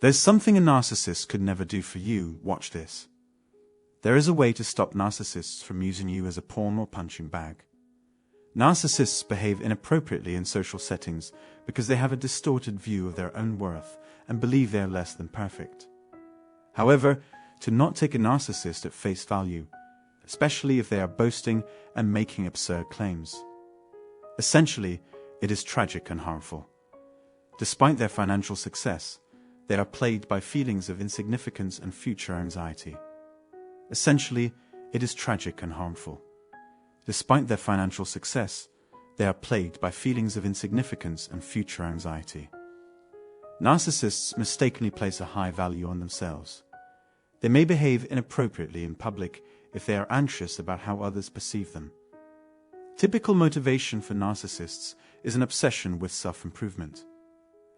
There's something a narcissist could never do for you. Watch this. There is a way to stop narcissists from using you as a pawn or punching bag. Narcissists behave inappropriately in social settings because they have a distorted view of their own worth and believe they are less than perfect. However, to not take a narcissist at face value, especially if they are boasting and making absurd claims. Essentially, it is tragic and harmful. Despite their financial success, they are plagued by feelings of insignificance and future anxiety. Essentially, it is tragic and harmful. Despite their financial success, they are plagued by feelings of insignificance and future anxiety. Narcissists mistakenly place a high value on themselves. They may behave inappropriately in public if they are anxious about how others perceive them. Typical motivation for narcissists is an obsession with self-improvement.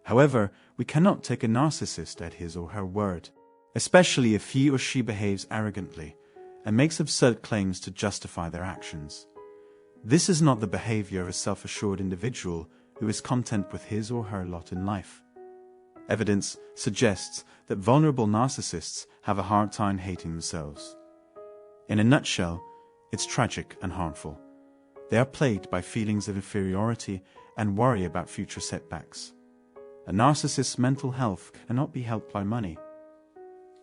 However, we cannot take a narcissist at his or her word, especially if he or she behaves arrogantly and makes absurd claims to justify their actions. This is not the behavior of a self-assured individual who is content with his or her lot in life. Evidence suggests that vulnerable narcissists have a hard time hating themselves. In a nutshell, it's tragic and harmful. They are plagued by feelings of inferiority and worry about future setbacks. A narcissist's mental health cannot be helped by money.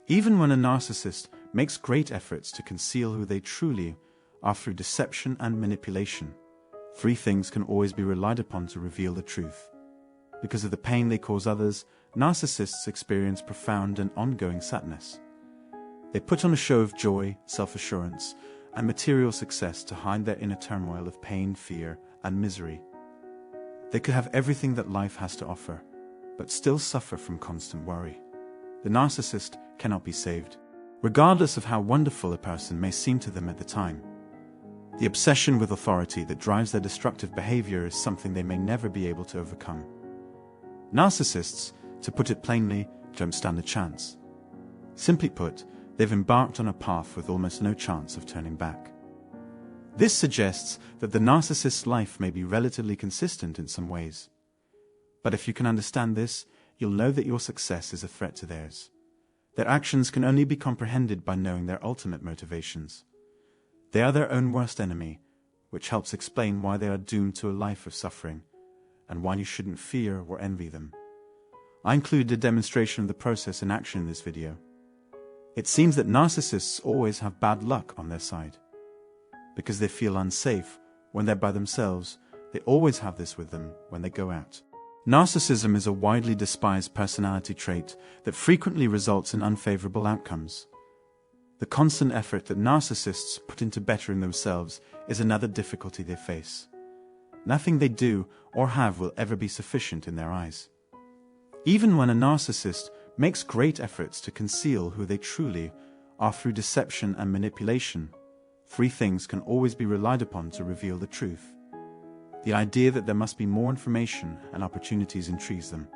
Even when a narcissist makes great efforts to conceal who they truly are through deception and manipulation, three things can always be relied upon to reveal the truth. Because of the pain they cause others, narcissists experience profound and ongoing sadness. They put on a show of joy, self-assurance, and material success to hide their inner turmoil of pain, fear, and misery. They could have everything that life has to offer, but still suffer from constant worry. The narcissist cannot be saved, regardless of how wonderful a person may seem to them at the time. The obsession with authority that drives their destructive behavior is something they may never be able to overcome. Narcissists, to put it plainly, don't stand a chance. Simply put, they've embarked on a path with almost no chance of turning back. This suggests that the narcissist's life may be relatively consistent in some ways. But if you can understand this, you'll know that your success is a threat to theirs. Their actions can only be comprehended by knowing their ultimate motivations. They are their own worst enemy, which helps explain why they are doomed to a life of suffering, and why you shouldn't fear or envy them. I included a demonstration of the process in action in this video. It seems that narcissists always have bad luck on their side. Because they feel unsafe when they're by themselves, they always have this with them when they go out. Narcissism is a widely despised personality trait that frequently results in unfavorable outcomes. The constant effort that narcissists put into bettering themselves is another difficulty they face. Nothing they do or have will ever be sufficient in their eyes. Even when a narcissist makes great efforts to conceal who they truly are through deception and manipulation, three things can always be relied upon to reveal the truth. The idea that there must be more information and opportunities intrigues them.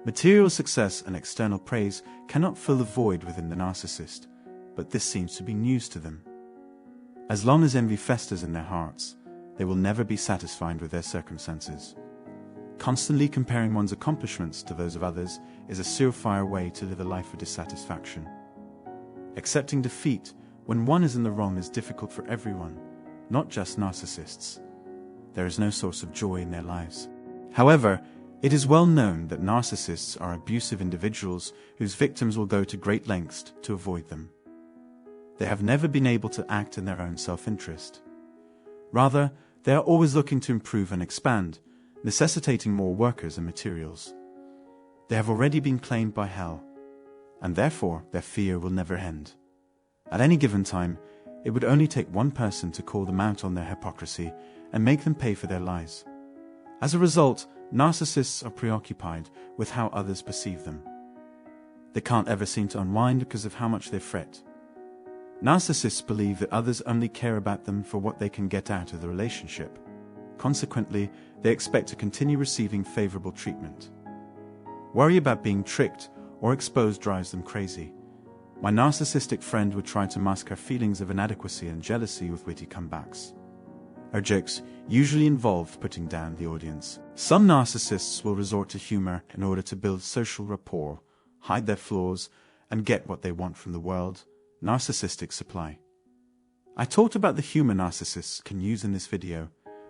Material success and external praise cannot fill the void within the narcissist, but this seems to be news to them. As long as envy festers in their hearts, they will never be satisfied with their circumstances. Constantly comparing one's accomplishments to those of others is a surefire way to live a life of dissatisfaction. Accepting defeat when one is in the wrong is difficult for everyone, not just narcissists. There is no source of joy in their lives. However, it is well known that narcissists are abusive individuals whose victims will go to great lengths to avoid them. They have never been able to act in their own self-interest. Rather, they are always looking to improve and expand, necessitating more workers and materials. They have already been claimed by hell, and therefore their fear will never end. At any given time, it would only take one person to call them out on their hypocrisy and make them pay for their lies. As a result, narcissists are preoccupied with how others perceive them. They can't ever seem to unwind because of how much they fret. Narcissists believe that others only care about them for what they can get out of the relationship. Consequently, they expect to continue receiving favorable treatment. Worry about being tricked or exposed drives them crazy. My narcissistic friend would try to mask her feelings of inadequacy and jealousy with witty comebacks. Her jokes usually involved putting down the audience. Some narcissists will resort to humor in order to build social rapport, hide their flaws, and get what they want from the world, narcissistic supply. I talked about the humor narcissists can use in this video,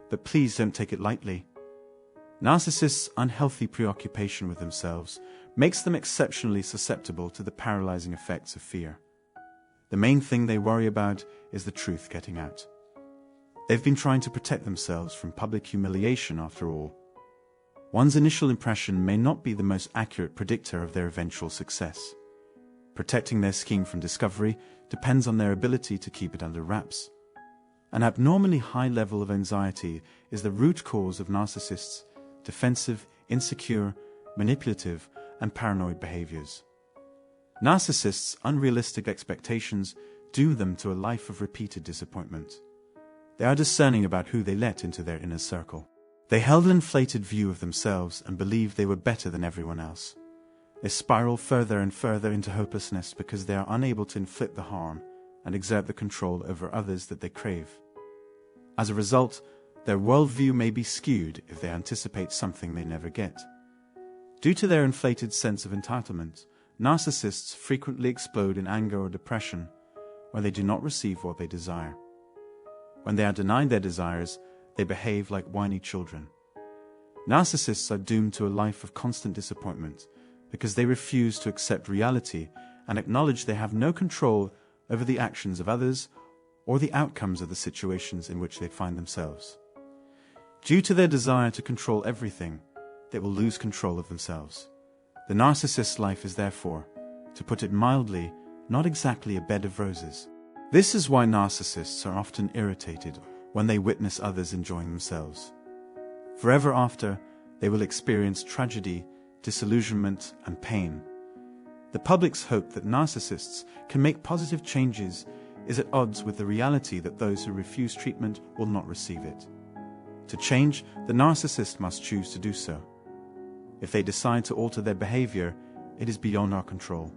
but please don't take it lightly. Narcissists' unhealthy preoccupation with themselves makes them exceptionally susceptible to the paralyzing effects of fear. The main thing they worry about is the truth getting out. They've been trying to protect themselves from public humiliation after all. One's initial impression may not be the most accurate predictor of their eventual success. Protecting their scheme from discovery depends on their ability to keep it under wraps. An abnormally high level of anxiety is the root cause of narcissists' defensive, insecure, manipulative, and paranoid behaviors. Narcissists' unrealistic expectations doom them to a life of repeated disappointment. They are discerning about who they let into their inner circle. They held an inflated view of themselves and believed they were better than everyone else. They spiral further and further into hopelessness because they are unable to inflict the harm and exert the control over others that they crave. As a result, their worldview may be skewed if they anticipate something they never get. Due to their inflated sense of entitlement, narcissists frequently explode in anger or depression when they do not receive what they desire. When they are denied their desires, they behave like whiny children. Narcissists are doomed to a life of constant disappointment because they refuse to accept reality and acknowledge they have no control over the actions of others or the outcomes of the situations in which they find themselves. Due to their desire to control everything, they will lose control of themselves. The narcissist's life is therefore, to put it mildly, not exactly a bed of roses. This is why narcissists are often irritated when they witness others enjoying themselves. Forever after, they will experience tragedy, disillusionment, and pain. The public's hope that narcissists can make positive changes is at odds with the reality that those who refuse treatment will not receive it. To change, the narcissist must choose to do so. If they decide to alter their behavior, it is beyond our control.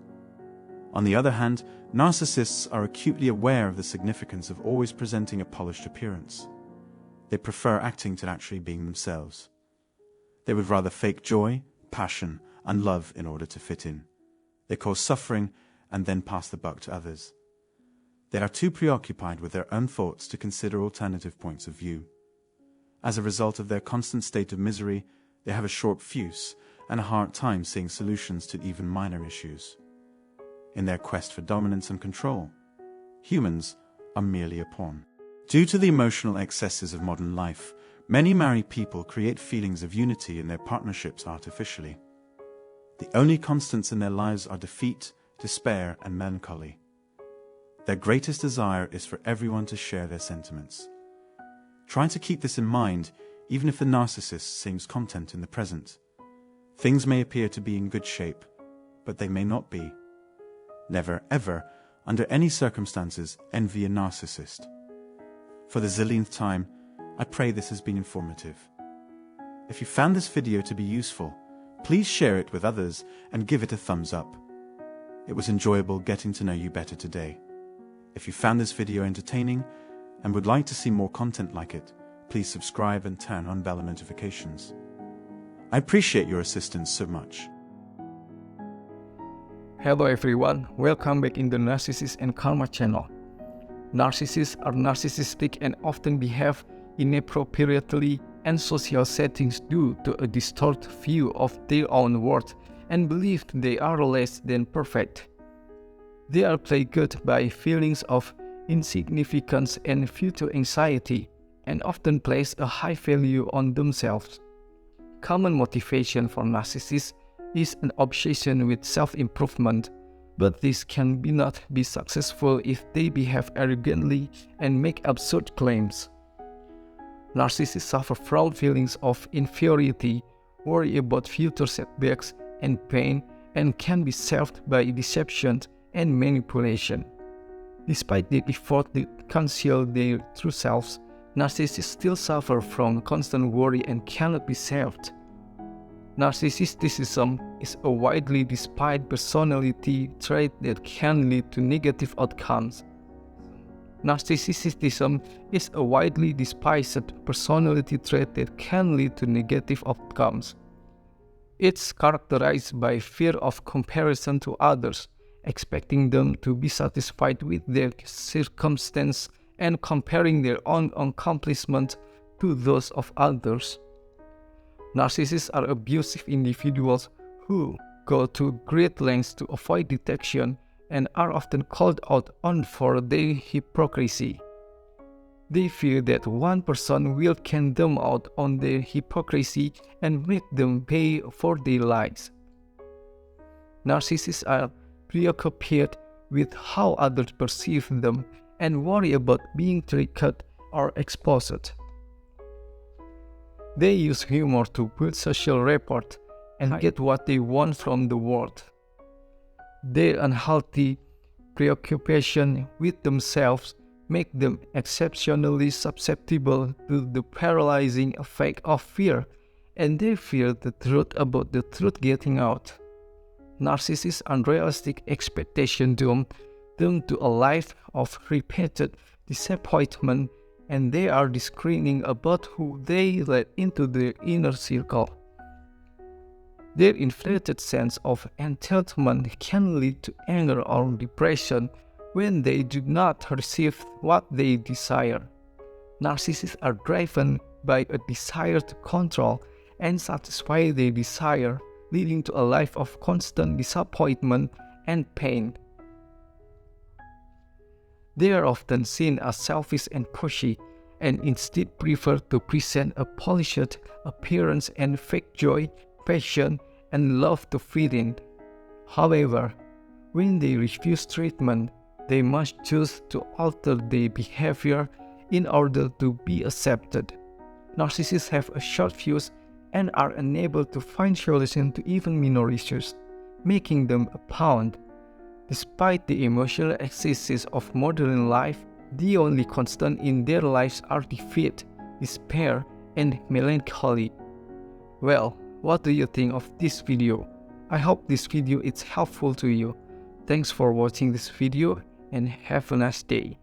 On the other hand, narcissists are acutely aware of the significance of always presenting a polished appearance. They prefer acting to actually being themselves. They would rather fake joy, passion, and love in order to fit in. They cause suffering and then pass the buck to others. They are too preoccupied with their own thoughts to consider alternative points of view. As a result of their constant state of misery, they have a short fuse and a hard time seeing solutions to even minor issues. In their quest for dominance and control, humans are merely a pawn. Due to the emotional excesses of modern life, many married people create feelings of unity in their partnerships artificially. The only constants in their lives are defeat, despair, and melancholy. Their greatest desire is for everyone to share their sentiments. Try to keep this in mind, even if the narcissist seems content in the present. Things may appear to be in good shape, but they may not be. Never, ever, under any circumstances, envy a narcissist. For the zillionth time, I pray this has been informative. If you found this video to be useful, please share it with others and give it a thumbs up. It was enjoyable getting to know you better today. If you found this video entertaining and would like to see more content like it, please subscribe and turn on bell notifications. I appreciate your assistance so much. Hello everyone, welcome back in the Narcissist and Karma channel. Narcissists are narcissistic and often behave inappropriately in social settings due to a distorted view of their own worth and believe they are less than perfect. They are plagued by feelings of insignificance and future anxiety and often place a high value on themselves. Common motivation for narcissists is an obsession with self-improvement, but this can not be successful if they behave arrogantly and make absurd claims. Narcissists suffer from feelings of inferiority, worry about future setbacks and pain, and can be served by deception and manipulation. Despite the effort to conceal their true selves, narcissists still suffer from constant worry and cannot be saved. Narcissism is a widely despised personality trait that can lead to negative outcomes. Narcissism is a widely despised personality trait that can lead to negative outcomes. It's characterized by fear of comparison to others, expecting them to be satisfied with their circumstance and comparing their own accomplishments to those of others. Narcissists are abusive individuals who go to great lengths to avoid detection and are often called out on for their hypocrisy. They fear that one person will can them out on their hypocrisy and make them pay for their lies. Narcissists are preoccupied with how others perceive them and worry about being triggered or exposed. They use humor to build social rapport and get what they want from the world. Their unhealthy preoccupation with themselves make them exceptionally susceptible to the paralyzing effect of fear, and they fear the truth about the truth getting out. Narcissists' unrealistic expectation doom them to a life of repeated disappointment, and they are discerning about who they let into their inner circle. Their inflated sense of entitlement can lead to anger or depression when they do not receive what they desire. Narcissists are driven by a desire to control and satisfy their desire, leading to a life of constant disappointment and pain. They are often seen as selfish and pushy, and instead prefer to present a polished appearance and fake joy, passion, and love to fit in. However, when they refuse treatment, they must choose to alter their behavior in order to be accepted. Narcissists have a short fuse and are unable to find solutions to even minor issues, making them a pawn. Despite the emotional excesses of modern life, the only constant in their lives are defeat, despair, and melancholy. Well, what do you think of this video? I hope this video is helpful to you. Thanks for watching this video and have a nice day.